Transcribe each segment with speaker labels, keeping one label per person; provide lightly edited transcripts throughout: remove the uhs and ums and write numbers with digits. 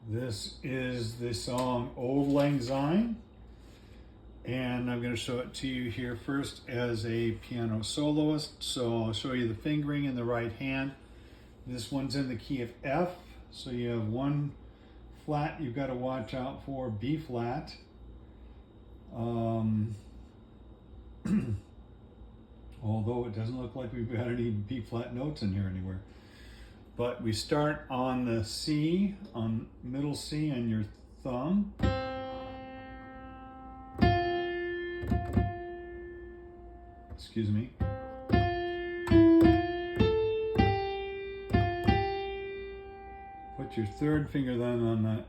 Speaker 1: This is the song Auld Lang Syne, and I'm going to show it to you here first as a piano soloist. So I'll show you the fingering in the right hand. This one's in the key of F, so you have one flat you've got to watch out for, B flat. Although it doesn't look like we've got any B flat notes in here anywhere. But we start on the C, on middle C on your thumb. Excuse me. Put your third finger then on that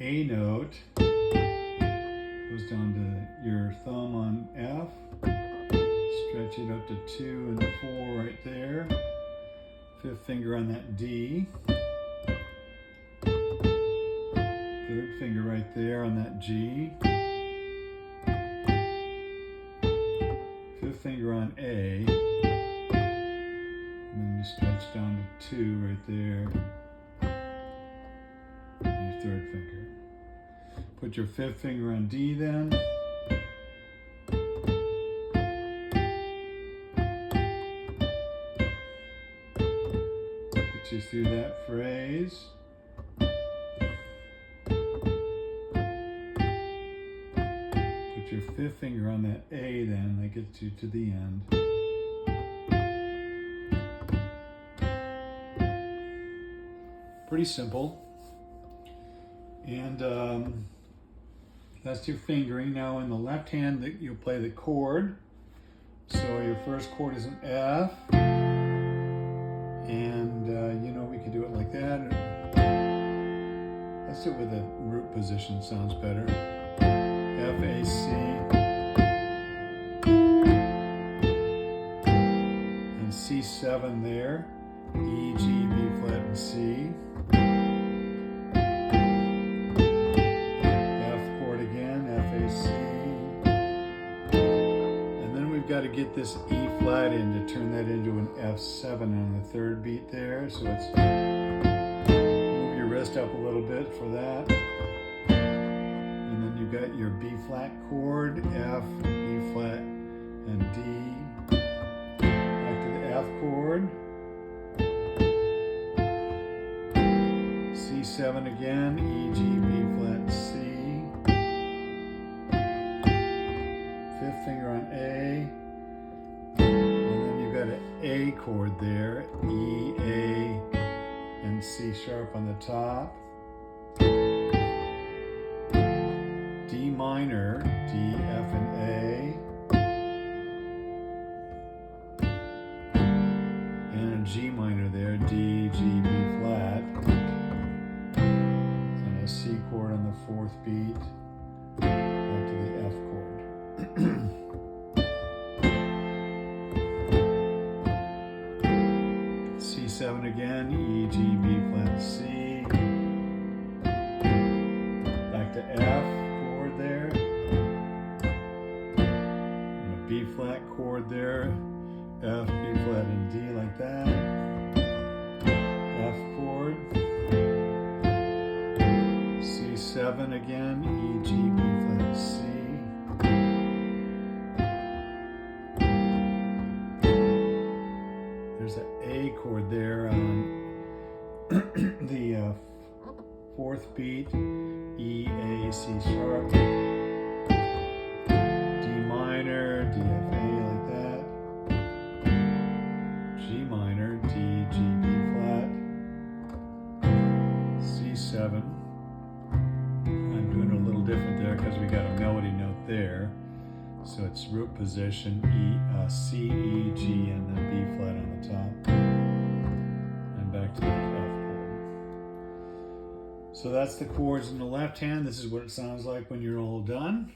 Speaker 1: A note. Goes down to your thumb on F. Stretch it up to 2 and 4 right there. Fifth finger on that D. Third finger right there on that G. Fifth finger on A. And then you stretch down to 2 right there. And your third finger. Put your fifth finger on D then. You through that phrase. Put your fifth finger on that A then, that gets you to the end. Pretty simple. And that's your fingering. Now in the left hand that you'll play the chord. So your first chord is an F. And we can do it like that. Let's do it with a root position, sounds better. F, A, C. And C7 there. E, G, B flat, and C. F chord again, F, A, C. Got to get this E flat in to turn that into an F7 on the third beat there. So it's move your wrist up a little bit for that. And then you got your B flat chord, F, B flat, and D. Back to the F chord. C7 again, E, G, B flat, and C. Fifth finger on A, and then you've got an A chord there, E, A, and C sharp on the top. D minor, D, F, and A, and a G minor there, D, G, B flat, and a C chord on the fourth beat, back to the F chord. C7 again, E, G, B flat, C. Back to F chord there. And a B flat chord there. F, B flat, and D like that. F chord. C7 again, E, G, B flat, C. There's an A chord there on the fourth beat, E, A, C sharp, D minor, D, F, A like that, G minor, D, G, B flat, C7. I'm doing it a little different there because we got a melody note there. So it's root position, C, E, G, and then B flat on the top. And back to the F chord. So that's the chords in the left hand. This is what it sounds like when you're all done.